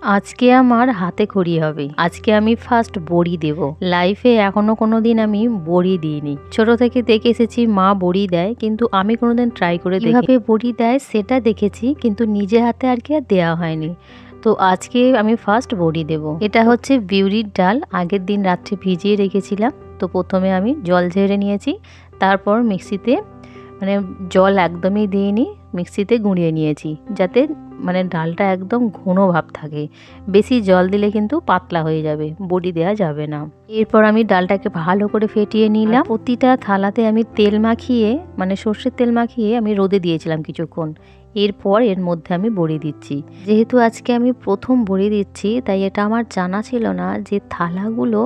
আজকে আমার হাতে খড়ি হবে। আজকে আমি ফার্স্ট বড়ি দেব। লাইফে এখনো কোনোদিন আমি বড়ি দিইনি। ছোট থেকে দেখে এসেছি মা বড়ি দেয়, কিন্তু আমি কোনোদিন ট্রাই করে দেখি কিভাবে বড়ি দেয় সেটা দেখেছি, কিন্তু নিজে হাতে আর কি আর দেওয়া হয়নি। তো আজকে আমি ফার্স্ট বড়ি দেব। এটা হচ্ছে বিউলির ডাল, আগের দিন রাত্রে ভিজিয়ে রেখেছিলাম। তো প্রথমে আমি জল ঝেড়ে নিয়েছি, তারপর মিক্সিতে জল একদমই দিইনি, মিক্সিতে গুঁড়িয়ে নিয়েছি, যাতে ডালটা একদম ঘন ভাব থাকে। বেশি জল দিলে কিন্তু পাতলা হয়ে যাবে, বড়ি দেওয়া যাবে না। এরপর আমি ডালটাকে ভালো করে ফেটিয়ে নিলাম। প্রতিটা থালাতে আমি তেল মাখিয়ে সর্ষের তেল মাখিয়ে আমি রোদে দিয়েছিলাম কিছুক্ষণ। এরপর এর মধ্যে আমি বড়ি দিচ্ছি। যেহেতু আজকে আমি প্রথম বড়ি দিচ্ছি, তাই এটা আমার জানা ছিল না যে থালাগুলো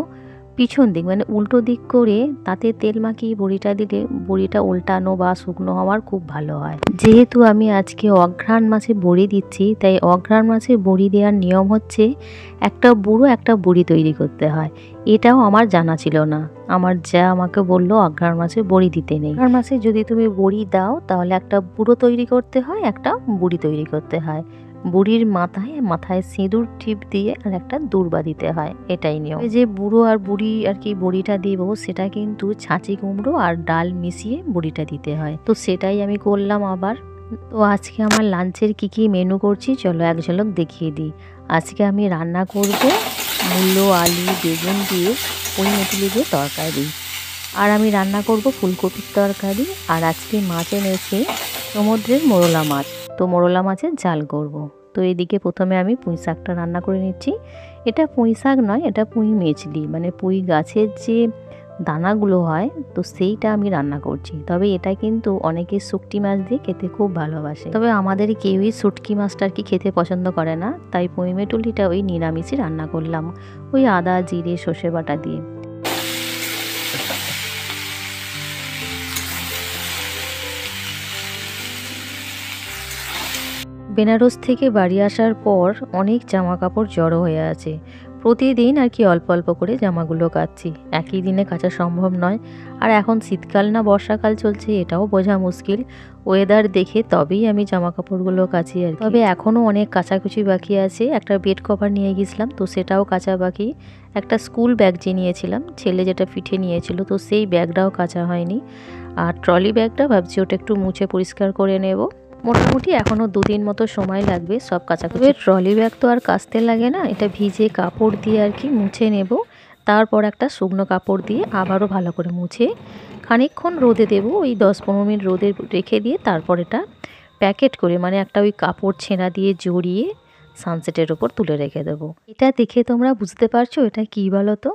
পিছন দিক উল্টো দিক করে তাতে তেল মাখিয়ে বড়িটা দিলে বড়িটা উল্টানো বা শুকনো হওয়ার খুব ভালো হয়। যেহেতু আমি আজকে অঘ্রাণ মাসে বড়ি দিচ্ছি, তাই অঘ্রাণ মাসে বড়ি দেওয়ার নিয়ম হচ্ছে একটা বুড়ো একটা বড়ি তৈরি করতে হয়। এটাও আমার জানা ছিল না। আমার যা আমাকে বললো অঘ্রাণ মাসে বড়ি দিতে নেই। অঘ্রাণ মাসে যদি তুমি বড়ি দাও তাহলে একটা বুড়ো তৈরি করতে হয়, একটা বুড়ি তৈরি করতে হয়। বুড়ির মাথায় সিঁদুর টিপ দিয়ে আর একটা দূর্বা দিতে হয়, এটাই নিয়ম। যে বুড়ো আর বুড়ি আর কি বড়িটা দেব, সেটা কিন্তু ছাঁচি কুমড়ো আর ডাল মিশিয়ে বড়িটা দিতে হয়। তো সেটাই আমি করলাম আবার। তো আজকে আমার লাঞ্চের কি মেনু করছি চলো এক ঝলক দেখিয়ে দিই। আজকে আমি রান্না করব মূলো, আলু, বেগুন দিয়ে পুঁই মেটুলি দিয়ে তরকারি। আর আমি রান্না করব ফুলকপির তরকারি। আর আজকে মাছ এনেছি সমুদ্রের মোরলা মাছ, তো মোরলা মাছের ঝাল করব। তো এদিকে প্রথমে আমি পুঁই শাকটা রান্না করে নিচ্ছি। এটা পুঁই শাক নয়, এটা পুঁই মেচলি, পুঁই গাছের যে দানাগুলো হয়, তো সেইটা আমি রান্না করছি। তবে এটা কিন্তু অনেকে শুটকি মাছ দিয়ে খেতে খুব ভালোবাসে, তবে আমাদের কেউই শুটকি মাছটা আর কি খেতে পছন্দ করে না, তাই পুঁই মেটুলিটা ওই নিরামিষই রান্না করলাম, ওই আদা, জিরে, সর্ষে বাটা দিয়ে। বেনারস থেকে বাড়ি আসার পর অনেক জামা কাপড় জড়ো হয়ে আছে। প্রতিদিন আর কি অল্প অল্প করে জামাগুলো কাচ্ছি, একই দিনে কাচা সম্ভব নয়। আর এখন শীতকাল না বর্ষাকাল চলছে এটাও বোঝা মুশকিল। ওয়েদার দেখে তবেই আমি জামা কাপড়গুলো কাচি আর কি। তবে এখনও অনেক কাচাকুচি বাকি আছে। একটা বেড কভার নিয়ে গেছিলাম, তো সেটাও কাচা বাকি। একটা স্কুল ব্যাগ যে নিয়েছিলাম, ছেলে যেটা পিঠে নিয়েছিল, তো সেই ব্যাগটাও কাচা হয়নি। আর ট্রলি ব্যাগটা ভাবছি ওটা একটু মুছে পরিষ্কার করে নেব। মোটামুটি এখনও 2 দিন মতো সময় লাগবে সব কাচাকুচি। ট্রলি ব্যাগ তো আর কাচতে লাগে না, এটা ভিজে কাপড় দিয়ে আর কি মুছে নেব। তারপর একটা শুকনো কাপড় দিয়ে আবারও ভালো করে মুছে খানিকক্ষণ রোদে দেব, ওই 10-15 মিনিট রোদে রেখে দিয়ে তারপর এটা প্যাকেট করে একটা ওই কাপড় ছেঁড়া দিয়ে জড়িয়ে সানসেটের ওপর তুলে রেখে দেবো। এটা দেখে তোমরা বুঝতে পারছো এটা কী বলো তো?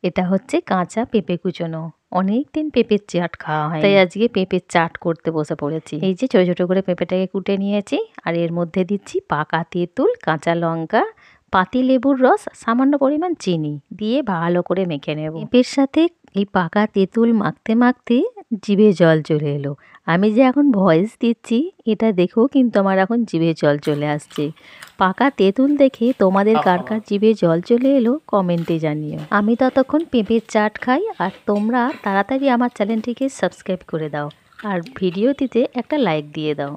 এটা হচ্ছে কাঁচা পেঁপে কুচোনো। অনেক দিন পেঁপের চাট খাওয়া হয়, তাই আজকে পেঁপের চাট করতে বসে পড়েছি। এই যে ছোট ছোট করে পেঁপেটাকে কুটে নিয়েছি, আর এর মধ্যে দিচ্ছি পাকা তেঁতুল, কাঁচা লঙ্কা, পাতি লেবুর রস, সামান্য পরিমাণ চিনি দিয়ে ভালো করে মেখে নেব। পেঁপের সাথে এই পাকা তেঁতুল মাখতে মাখতে জিভে জল চলে এলো। আমি যে এখন ভয়েস দিচ্ছি এটা দেখেও কিন্তু আমার এখন জিভে জল চলে আসছে। পাকা তেঁতুল দেখে তোমাদের কার কার জিভে জল চলে এলো কমেন্টে জানিও। আমি ততক্ষণ পেঁপের চাট খাই, আর তোমরা তাড়াতাড়ি আমার চ্যানেলটিকে সাবস্ক্রাইব করে দাও আর ভিডিওটিতে একটা লাইক দিয়ে দাও।